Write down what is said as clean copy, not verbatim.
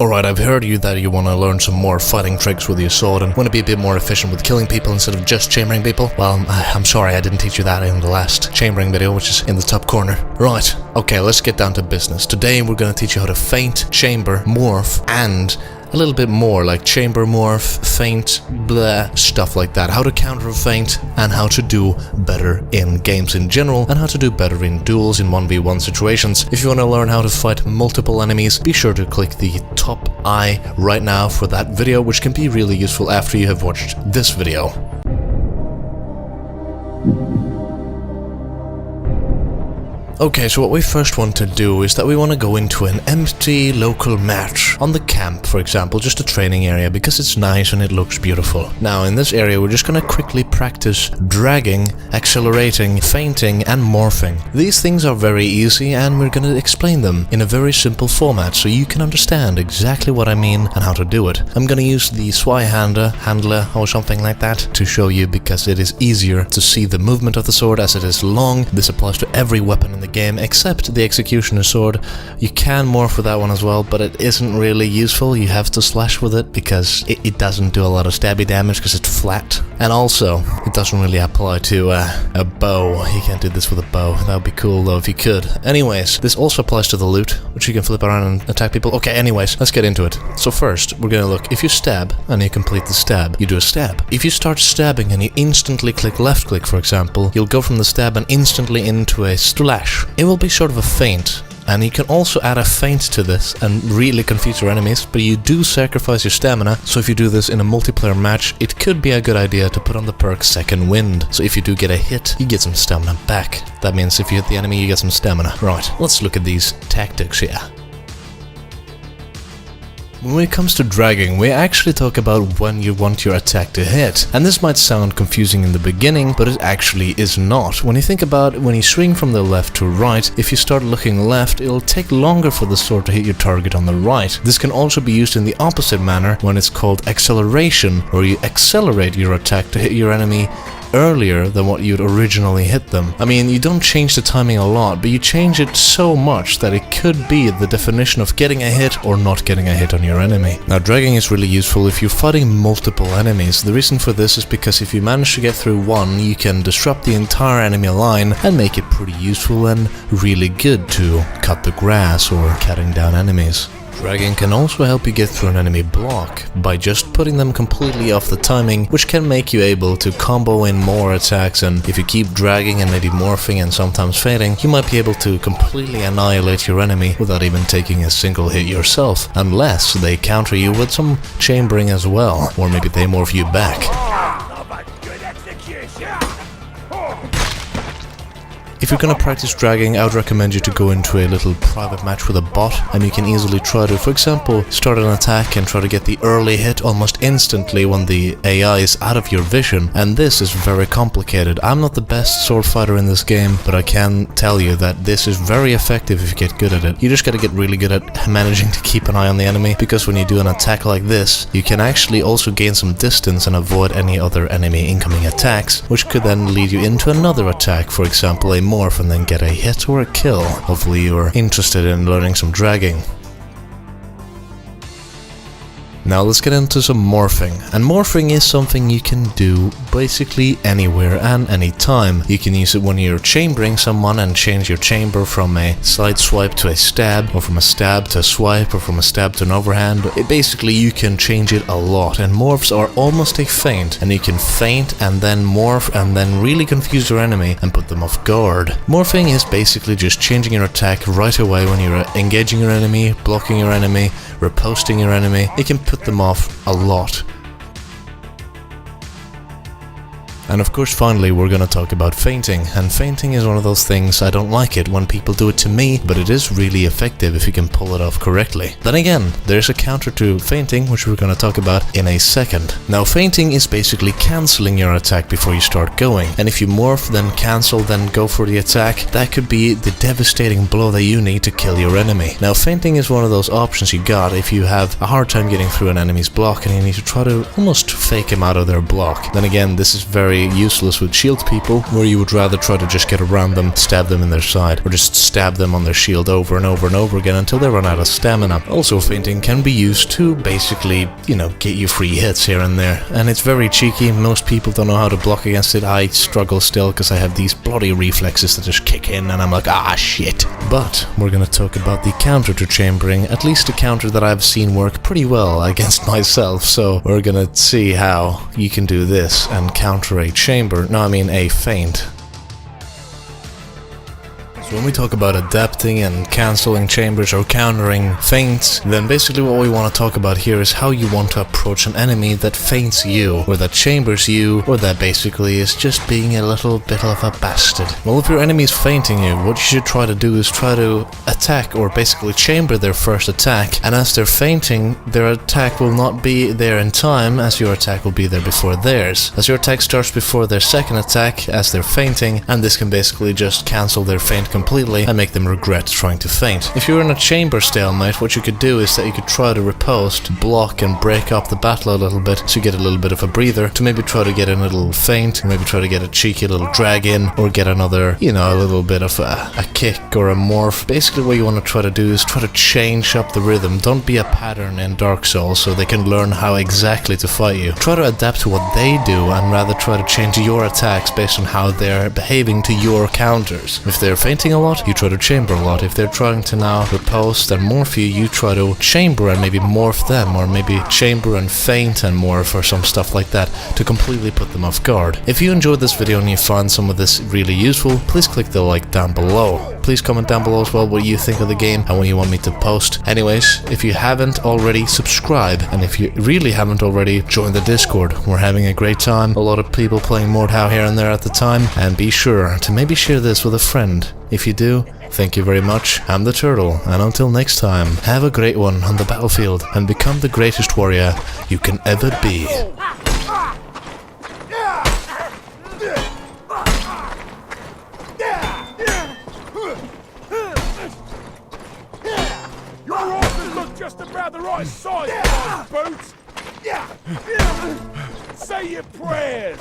Alright, I've heard that you want to learn some more fighting tricks with your sword and want to be a bit more efficient with killing people instead of just chambering people. Well, I'm sorry I didn't teach you that in the last chambering video, which is in the top corner. Right, okay, let's get down to business. Today we're going to teach you how to feint, chamber, morph, and a little bit more like chamber, morph, feint, blah, stuff like that. How to counter a feint and how to do better in games in general and how to do better in duels in 1v1 situations. If you want to learn how to fight multiple enemies, be sure to click the top I right now for that video, which can be really useful after you have watched this video. Okay, so what we first want to do is that we want to go into an empty local match on the camp, for example, just a training area, because it's nice and it looks beautiful. Now, in this area, we're just going to quickly practice dragging, accelerating, feinting, and morphing. These things are very easy, and we're going to explain them in a very simple format, so you can understand exactly what I mean and how to do it. I'm going to use the handler, or something like that, to show you, because it is easier to see the movement of the sword as it is long. This applies to every weapon in the game except the executioner sword. You can morph with that one as well, but it isn't really useful. You have to slash with it because it doesn't do a lot of stabby damage because it's flat, and also it doesn't really apply to a bow. You can't do this with a bow. That would be cool though if you could. Anyways, this also applies to the loot, which you can flip around and attack people. Okay, anyways, let's get into it. So first we're gonna look, if you stab and you complete the stab, you do a stab. If you start stabbing and you instantly click left click, for example, you'll go from the stab and instantly into a slash. It will be sort of a feint, and you can also add a feint to this and really confuse your enemies, but you do sacrifice your stamina, so if you do this in a multiplayer match, it could be a good idea to put on the perk Second Wind. So if you do get a hit, you get some stamina back. That means if you hit the enemy, you get some stamina. Right, let's look at these tactics here. When it comes to dragging, we actually talk about when you want your attack to hit. And this might sound confusing in the beginning, but it actually is not. When you think about when you swing from the left to right, if you start looking left, it'll take longer for the sword to hit your target on the right. This can also be used in the opposite manner when it's called acceleration, where you accelerate your attack to hit your enemy earlier than what you'd originally hit them. I mean, you don't change the timing a lot, but you change it so much that it could be the definition of getting a hit or not getting a hit on your enemy. Now, dragging is really useful if you're fighting multiple enemies. The reason for this is because if you manage to get through one, you can disrupt the entire enemy line and make it pretty useful and really good to cut the grass or cutting down enemies. Dragging can also help you get through an enemy block by just putting them completely off the timing, which can make you able to combo in more attacks, and if you keep dragging and maybe morphing and sometimes feinting, you might be able to completely annihilate your enemy without even taking a single hit yourself, unless they counter you with some chambering as well, or maybe they morph you back. If you're gonna practice dragging, I would recommend you to go into a little private match with a bot, and you can easily try to, for example, start an attack and try to get the early hit almost instantly when the AI is out of your vision, and this is very complicated. I'm not the best sword fighter in this game, but I can tell you that this is very effective if you get good at it. You just gotta get really good at managing to keep an eye on the enemy, because when you do an attack like this, you can actually also gain some distance and avoid any other enemy incoming attacks, which could then lead you into another attack, for example a morph, and then get a hit or a kill. Hopefully you're interested in learning some dragging. Now let's get into some morphing. And morphing is something you can do basically anywhere and anytime. You can use it when you're chambering someone and change your chamber from a side swipe to a stab, or from a stab to a swipe, or from a stab to an overhand. Basically you can change it a lot, and morphs are almost a feint, and you can feint and then morph and then really confuse your enemy and put them off guard. Morphing is basically just changing your attack right away when you're engaging your enemy, blocking your enemy, riposting your enemy. It can put them off a lot. And of course, finally, we're gonna talk about feinting. And feinting is one of those things, I don't like it when people do it to me, but it is really effective if you can pull it off correctly. Then again, there's a counter to feinting, which we're gonna talk about in a second. Now, feinting is basically cancelling your attack before you start going. And if you morph, then cancel, then go for the attack, that could be the devastating blow that you need to kill your enemy. Now, feinting is one of those options you got if you have a hard time getting through an enemy's block and you need to try to almost fake him out of their block. Then again, this is very very useless with shield people, where you would rather try to just get around them, stab them in their side, or just stab them on their shield over and over and over again until they run out of stamina. Also, feinting can be used to basically, you know, get you free hits here and there, and it's very cheeky. Most people don't know how to block against it. I struggle still because I have these bloody reflexes that just kick in and I'm like, ah shit. But we're gonna talk about the counter to chambering, at least a counter that I've seen work pretty well against myself, so we're gonna see how you can do this and counter a chamber, no I mean a feint. When we talk about adapting and cancelling chambers or countering feints, then basically what we want to talk about here is how you want to approach an enemy that feints you, or that chambers you, or that basically is just being a little bit of a bastard. Well, if your enemy is feinting you, what you should try to do is try to attack or basically chamber their first attack, and as they're feinting, their attack will not be there in time as your attack will be there before theirs. As your attack starts before their second attack as they're feinting, and this can basically just cancel their feint completely and make them regret trying to feint. If you're in a chamber stalemate, what you could do is that you could try to riposte, block and break up the battle a little bit so you get a little bit of a breather to maybe try to get in a little feint, maybe try to get a cheeky little drag in, or get another, you know, a little bit of a kick or a morph. Basically what you want to try to do is try to change up the rhythm. Don't be a pattern in Dark Souls so they can learn how exactly to fight you. Try to adapt to what they do and rather try to change your attacks based on how they're behaving to your counters. If they're feinting a lot, you try to chamber a lot. If they're trying to now riposte and morph you, you try to chamber and maybe morph them, or maybe chamber and feint and morph or some stuff like that to completely put them off guard. If you enjoyed this video and you find some of this really useful, please click the like down below. Please comment down below as well what you think of the game and what you want me to post. Anyways, if you haven't already, subscribe, and if you really haven't already, join the Discord. We're having a great time, a lot of people playing Mordhau here and there at the time, and be sure to maybe share this with a friend. If you do, thank you very much. I'm the Turtle, and until next time, have a great one on the battlefield and become the greatest warrior you can ever be. Your horses look just about the right size for those boots. Say your prayers.